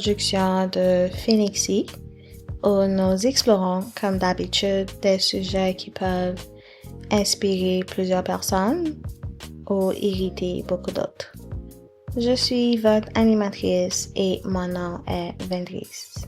production de Phoenixy, où nous explorons, comme d'habitude, des sujets qui peuvent inspirer plusieurs personnes ou irriter beaucoup d'autres. Je suis votre animatrice et mon nom est Vendrice.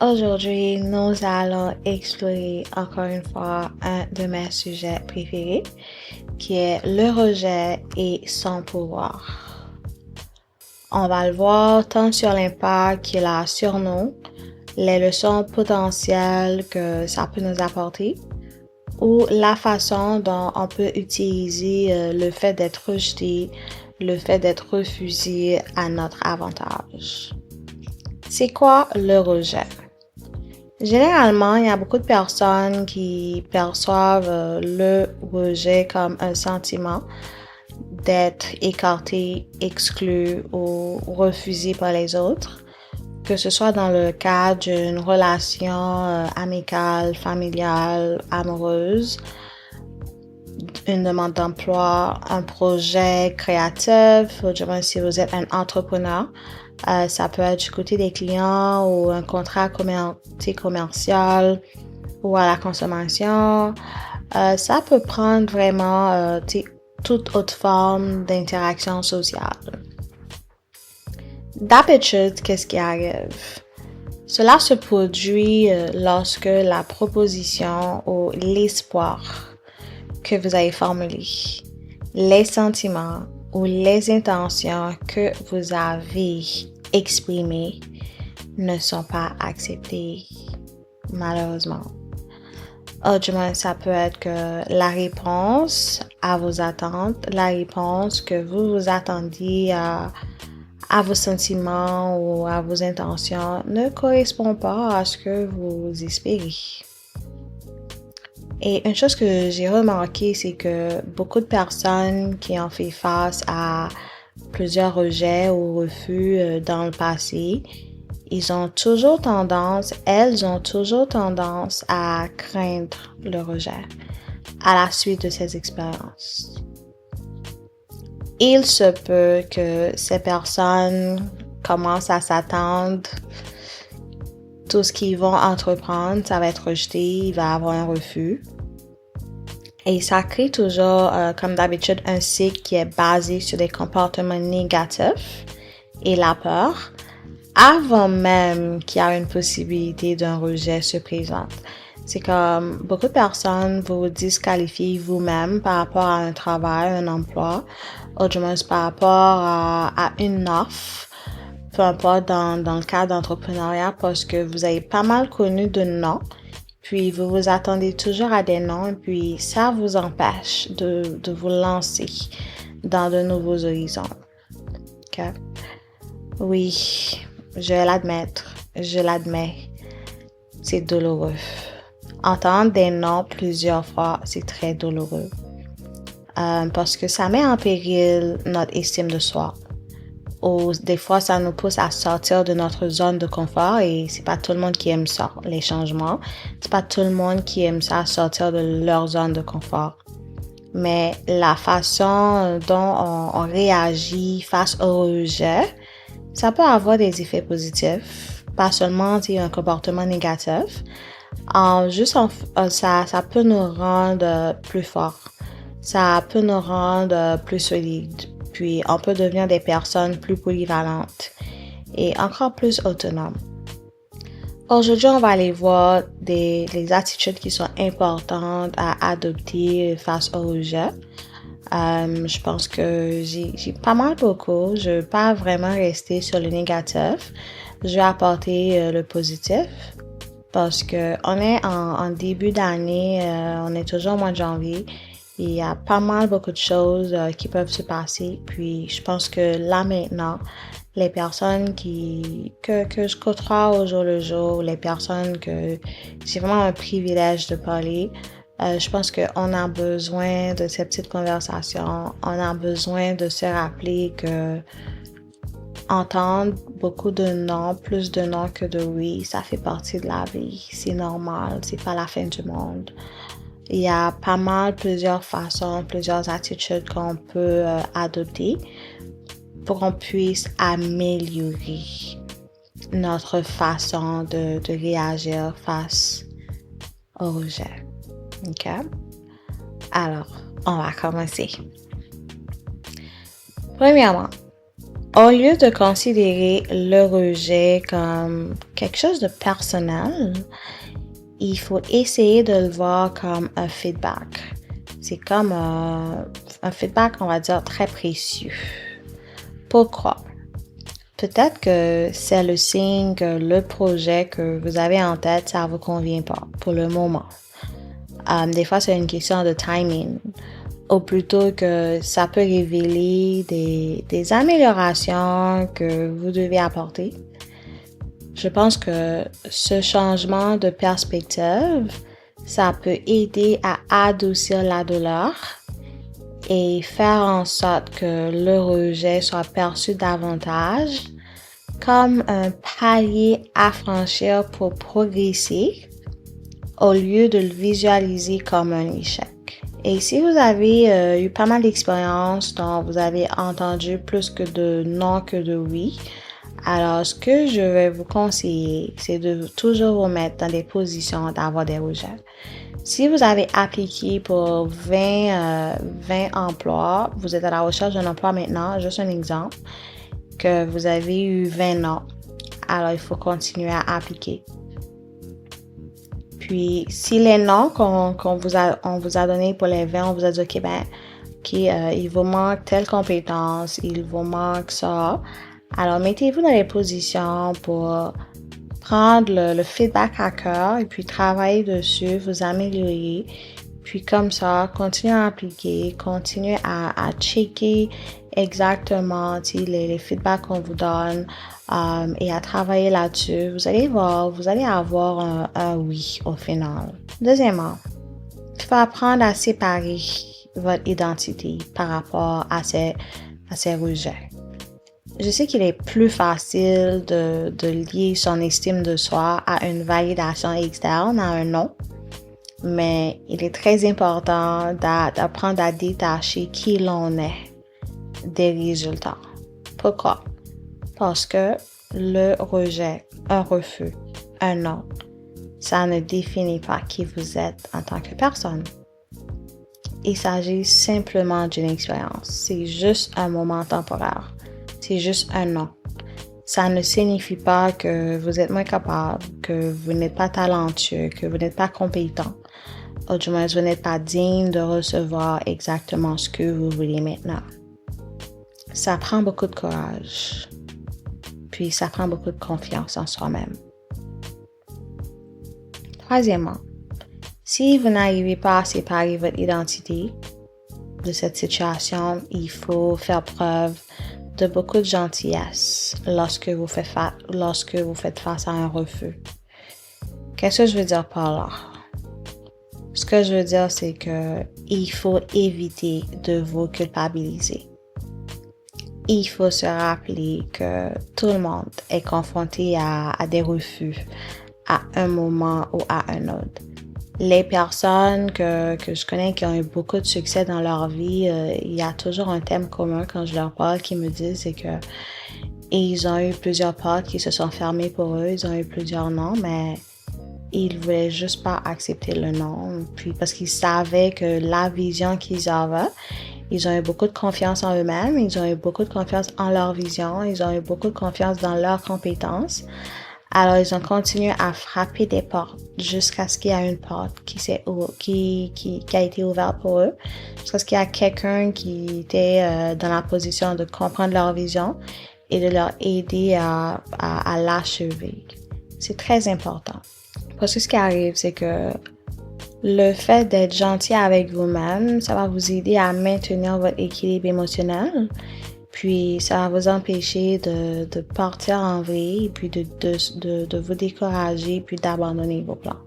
Aujourd'hui, nous allons explorer encore une fois un de mes sujets préférés, qui est le rejet et son pouvoir. On va le voir tant sur l'impact qu'il a sur nous, les leçons potentielles que ça peut nous apporter, ou la façon dont on peut utiliser le fait d'être rejeté, le fait d'être refusé à notre avantage. C'est quoi le rejet? Généralement, il y a beaucoup de personnes qui perçoivent le rejet comme un sentiment d'être écarté, exclu ou refusé par les autres, que ce soit dans le cadre d'une relation amicale, familiale, amoureuse, une demande d'emploi, un projet créatif, ou du moins si vous êtes un entrepreneur. Ça peut être du côté des clients ou un contrat commercial ou à la consommation. Ça peut prendre vraiment toute autre forme d'interaction sociale. D'habitude, qu'est-ce qui arrive? Cela se produit lorsque la proposition ou l'espoir que vous avez formulé, les sentiments ou les intentions que vous avez exprimées ne sont pas acceptés, malheureusement. Du moins, ça peut être que la réponse à vos attentes, la réponse que vous vous attendiez à vos sentiments ou à vos intentions ne correspond pas à ce que vous espérez. Et une chose que j'ai remarqué, c'est que beaucoup de personnes qui ont fait face à plusieurs rejets ou refus dans le passé, elles ont toujours tendance à craindre le rejet à la suite de ces expériences. Il se peut que ces personnes commencent à s'attendre. Tout ce qu'ils vont entreprendre, ça va être rejeté, il va y avoir un refus. Et ça crée toujours, comme d'habitude, un cycle qui est basé sur des comportements négatifs et la peur, avant même qu'il y ait une possibilité d'un rejet se présente. C'est comme beaucoup de personnes vous disqualifient vous-même par rapport à un travail, un emploi, ou du moins par rapport à une offre. Peu importe dans le cadre d'entrepreneuriat, parce que vous avez pas mal connu de noms, puis vous vous attendez toujours à des noms, et puis ça vous empêche de vous lancer dans de nouveaux horizons. Okay? Oui, je l'admets, c'est douloureux. Entendre des noms plusieurs fois, c'est très douloureux. Parce que ça met en péril notre estime de soi. Ou des fois, ça nous pousse à sortir de notre zone de confort et c'est pas tout le monde qui aime ça, les changements. C'est pas tout le monde qui aime ça, sortir de leur zone de confort. Mais la façon dont on réagit face au rejet, ça peut avoir des effets positifs, pas seulement un comportement négatif. Ça peut nous rendre plus forts. Ça peut nous rendre plus solides. Puis, on peut devenir des personnes plus polyvalentes et encore plus autonomes. Aujourd'hui, on va aller voir les attitudes qui sont importantes à adopter face au rejet. Je pense que j'ai pas mal beaucoup. Je ne vais pas vraiment rester sur le négatif. Je vais apporter le positif parce que on est en début d'année, on est toujours au mois de janvier. Il y a pas mal beaucoup de choses qui peuvent se passer. Puis, je pense que là, maintenant, les personnes que je côtoie au jour le jour, les personnes que c'est vraiment un privilège de parler, je pense qu'on a besoin de ces petites conversations. On a besoin de se rappeler que entendre beaucoup de non, plus de non que de oui, ça fait partie de la vie. C'est normal, c'est pas la fin du monde. Il y a pas mal plusieurs façons, plusieurs attitudes qu'on peut adopter pour qu'on puisse améliorer notre façon de réagir face au rejet. OK? Alors, on va commencer. Premièrement, au lieu de considérer le rejet comme quelque chose de personnel, il faut essayer de le voir comme un feedback. C'est comme un feedback, on va dire, très précieux. Pourquoi? Peut-être que c'est le signe que le projet que vous avez en tête, ça ne vous convient pas pour le moment. Des fois, c'est une question de timing. Ou plutôt que ça peut révéler des améliorations que vous devez apporter. Je pense que ce changement de perspective, ça peut aider à adoucir la douleur et faire en sorte que le rejet soit perçu davantage comme un palier à franchir pour progresser au lieu de le visualiser comme un échec. Et si vous avez eu pas mal d'expériences dont vous avez entendu plus que de non que de oui, alors ce que je vais vous conseiller, c'est de toujours vous mettre dans des positions d'avoir des rejets. Si vous avez appliqué pour 20 emplois, vous êtes à la recherche d'un emploi maintenant, juste un exemple, que vous avez eu 20 non, alors il faut continuer à appliquer. Puis, si les noms on vous a donné pour les 20, on vous a dit, il vous manque telle compétence, il vous manque ça. Alors, mettez-vous dans les positions pour prendre le feedback à cœur et puis travailler dessus, vous améliorer. Puis, comme ça, continuez à appliquer, continuez à checker exactement les feedbacks qu'on vous donne et à travailler là-dessus. Vous allez voir, vous allez avoir un oui au final. Deuxièmement, il faut apprendre à séparer votre identité par rapport à ces rejets. Je sais qu'il est plus facile de lier son estime de soi à une validation externe, à un non, mais il est très important d'apprendre à détacher qui l'on est des résultats. Pourquoi? Parce que le rejet, un refus, un non, ça ne définit pas qui vous êtes en tant que personne. Il s'agit simplement d'une expérience. C'est juste un moment temporaire. C'est juste un non. Ça ne signifie pas que vous êtes moins capable, que vous n'êtes pas talentueux, que vous n'êtes pas compétent. Ou du moins, vous n'êtes pas digne de recevoir exactement ce que vous voulez maintenant. Ça prend beaucoup de courage. Puis ça prend beaucoup de confiance en soi-même. Troisièmement, si vous n'arrivez pas à séparer votre identité de cette situation, il faut faire preuve de beaucoup de gentillesse lorsque vous faites face à un refus. Qu'est-ce que je veux dire par là? Ce que je veux dire, c'est que il faut éviter de vous culpabiliser. Il faut se rappeler que tout le monde est confronté à des refus à un moment ou à un autre. Les personnes que je connais qui ont eu beaucoup de succès dans leur vie, il y a toujours un thème commun quand je leur parle qui me disent, c'est que ils ont eu plusieurs portes qui se sont fermées pour eux, ils ont eu plusieurs noms, mais ils voulaient juste pas accepter le non. Puis parce qu'ils savaient que la vision qu'ils avaient, ils ont eu beaucoup de confiance en eux-mêmes, ils ont eu beaucoup de confiance en leur vision, ils ont eu beaucoup de confiance dans leurs compétences. Alors, ils ont continué à frapper des portes jusqu'à ce qu'il y ait une porte qui a été ouverte pour eux, jusqu'à ce qu'il y ait quelqu'un qui était dans la position de comprendre leur vision et de leur aider à l'achever. C'est très important. Parce que ce qui arrive, c'est que le fait d'être gentil avec vous-même, ça va vous aider à maintenir votre équilibre émotionnel. Puis, ça va vous empêcher de partir en vrille, et puis de vous décourager, puis d'abandonner vos plans.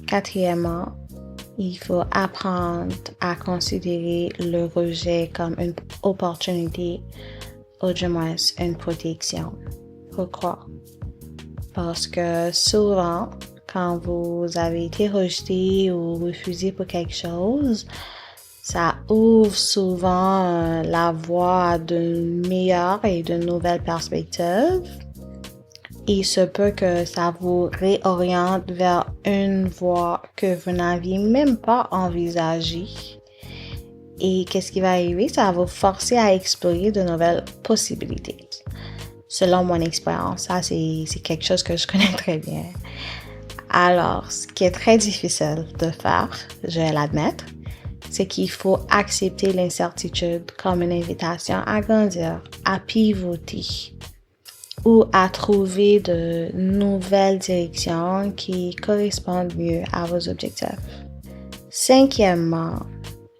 Quatrièmement, il faut apprendre à considérer le rejet comme une opportunité, ou du moins une protection. Pourquoi? Parce que souvent, quand vous avez été rejeté ou refusé pour quelque chose, ça ouvre souvent la voie à de meilleures et de nouvelles perspectives. il se peut que ça vous réoriente vers une voie que vous n'aviez même pas envisagée. Et qu'est-ce qui va arriver? Ça va vous forcer à explorer de nouvelles possibilités. Selon mon expérience, ça c'est quelque chose que je connais très bien. Alors, ce qui est très difficile de faire, je vais l'admettre, c'est qu'il faut accepter l'incertitude comme une invitation à grandir, à pivoter ou à trouver de nouvelles directions qui correspondent mieux à vos objectifs. Cinquièmement,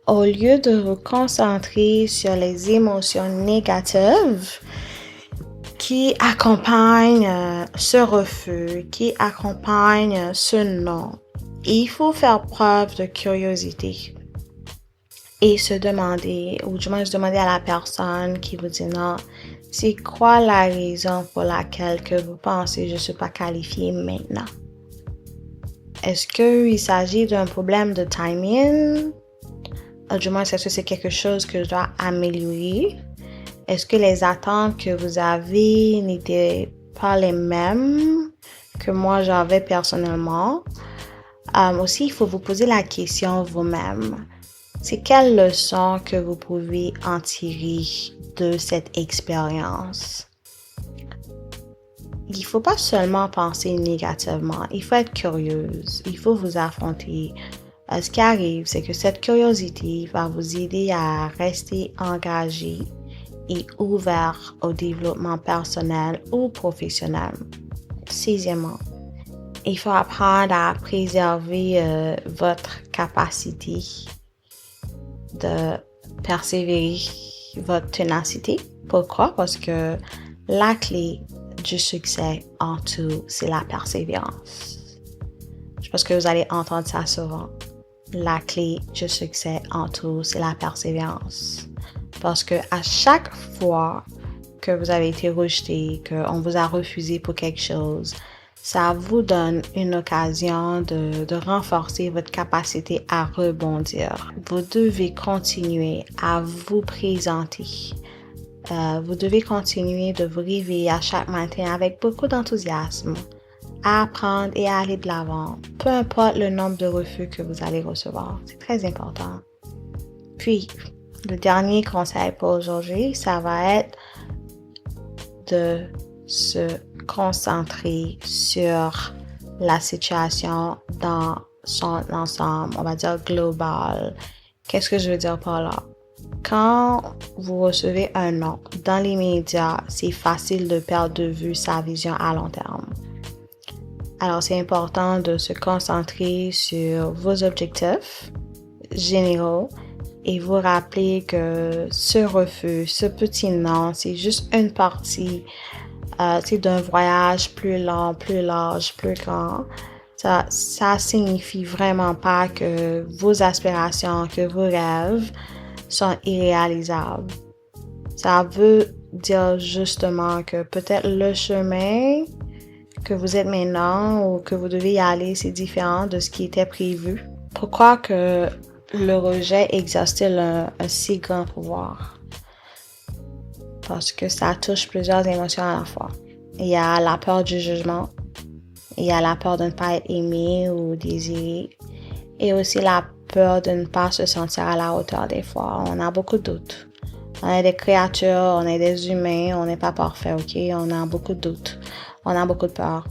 au lieu de vous concentrer sur les émotions négatives qui accompagnent ce refus, qui accompagnent ce non, il faut faire preuve de curiosité et se demander, ou du moins se demander à la personne qui vous dit non, c'est quoi la raison pour laquelle que vous pensez je ne suis pas qualifiée maintenant? Est-ce qu'il s'agit d'un problème de timing? Ou du moins, est-ce que c'est quelque chose que je dois améliorer? Est-ce que les attentes que vous avez n'étaient pas les mêmes que moi j'avais personnellement? Aussi, il faut vous poser la question vous-même. C'est quelle leçon que vous pouvez en tirer de cette expérience? Il ne faut pas seulement penser négativement, il faut être curieuse, il faut vous affronter. Ce qui arrive, c'est que cette curiosité va vous aider à rester engagé et ouvert au développement personnel ou professionnel. Sixièmement, il faut apprendre à préserver votre capacité de persévérer, votre ténacité. Pourquoi? Parce que la clé du succès en tout, c'est la persévérance. Je pense que vous allez entendre ça souvent. La clé du succès en tout, c'est la persévérance. Parce que à chaque fois que vous avez été rejeté, qu'on vous a refusé pour quelque chose, ça vous donne une occasion de renforcer votre capacité à rebondir. Vous devez continuer à vous présenter. Vous devez continuer de vous réveiller à chaque matin avec beaucoup d'enthousiasme, à apprendre et à aller de l'avant, peu importe le nombre de refus que vous allez recevoir. C'est très important. Puis, le dernier conseil pour aujourd'hui, ça va être de se concentrer sur la situation dans son ensemble, on va dire global. Qu'est-ce que je veux dire par là? Quand vous recevez un non, dans les médias, c'est facile de perdre de vue sa vision à long terme. Alors, c'est important de se concentrer sur vos objectifs généraux et vous rappeler que ce refus, ce petit non, c'est juste une partie d'un voyage plus long, plus large, plus grand. Ça signifie vraiment pas que vos aspirations, que vos rêves sont irréalisables. Ça veut dire justement que peut-être le chemin que vous êtes maintenant ou que vous devez y aller, c'est différent de ce qui était prévu. Pourquoi que le rejet exerce-t-il un si grand pouvoir? Parce que ça touche plusieurs émotions à la fois. Il y a la peur du jugement, il y a la peur de ne pas être aimé ou désiré, et aussi la peur de ne pas se sentir à la hauteur des fois. On a beaucoup de doutes. On est des créatures, on est des humains, on n'est pas parfait, ok? On a beaucoup de doutes, on a beaucoup de peur.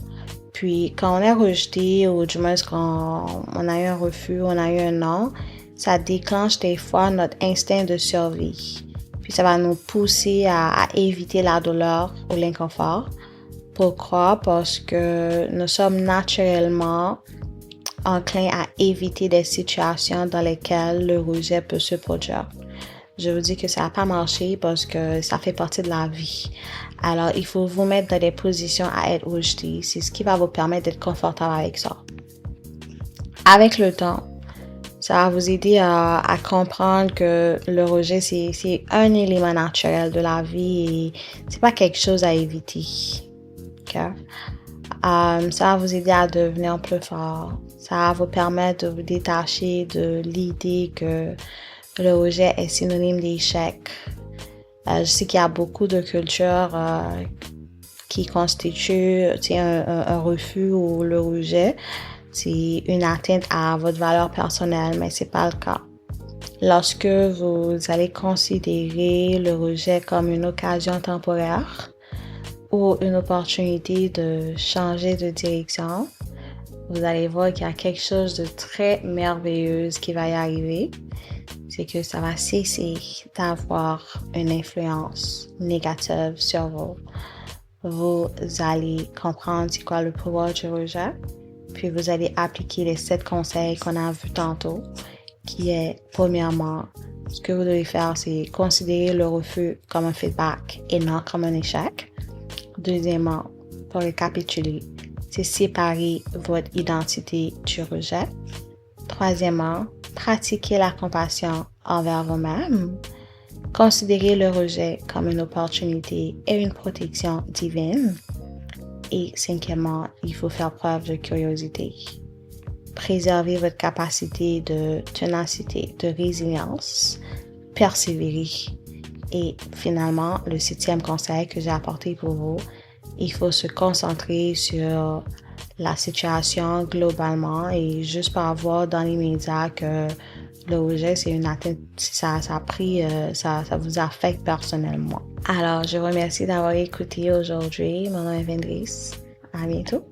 Puis quand on est rejeté, ou du moins quand on a eu un refus, on a eu un non, ça déclenche des fois notre instinct de survie. Puis ça va nous pousser à éviter la douleur ou l'inconfort. Pourquoi? Parce que nous sommes naturellement enclins à éviter des situations dans lesquelles le rejet peut se produire. Je vous dis que ça n'a pas marché parce que ça fait partie de la vie. Alors, il faut vous mettre dans des positions à être rejeté. C'est ce qui va vous permettre d'être confortable avec ça. Avec le temps, ça va vous aider à comprendre que le rejet, c'est un élément naturel de la vie et c'est pas quelque chose à éviter. Okay? Ça va vous aider à devenir plus fort. Ça va vous permettre de vous détacher de l'idée que le rejet est synonyme d'échec. Je sais qu'il y a beaucoup de cultures qui constitue un refus ou le rejet, c'est une atteinte à votre valeur personnelle, mais c'est pas le cas. Lorsque vous allez considérer le rejet comme une occasion temporaire ou une opportunité de changer de direction, vous allez voir qu'il y a quelque chose de très merveilleux qui va y arriver. C'est que ça va cesser d'avoir une influence négative sur vous. Vous allez comprendre c'est quoi le pouvoir du rejet, puis vous allez appliquer les 7 conseils qu'on a vus tantôt, qui est, premièrement, ce que vous devez faire, c'est considérer le refus comme un feedback et non comme un échec. Deuxièmement, pour récapituler, c'est séparer votre identité du rejet. Troisièmement, pratiquer la compassion envers vous-même. Considérez le rejet comme une opportunité et une protection divine. Et cinquièmement, il faut faire preuve de curiosité. Préservez votre capacité de ténacité, de résilience, persévérer. Et finalement, le 7e conseil que j'ai apporté pour vous, il faut se concentrer sur la situation globalement et juste pas voir dans les médias que le rejet, c'est une atteinte, ça vous affecte personnellement. Alors, je vous remercie d'avoir écouté aujourd'hui. Mon nom est Vendris. À bientôt.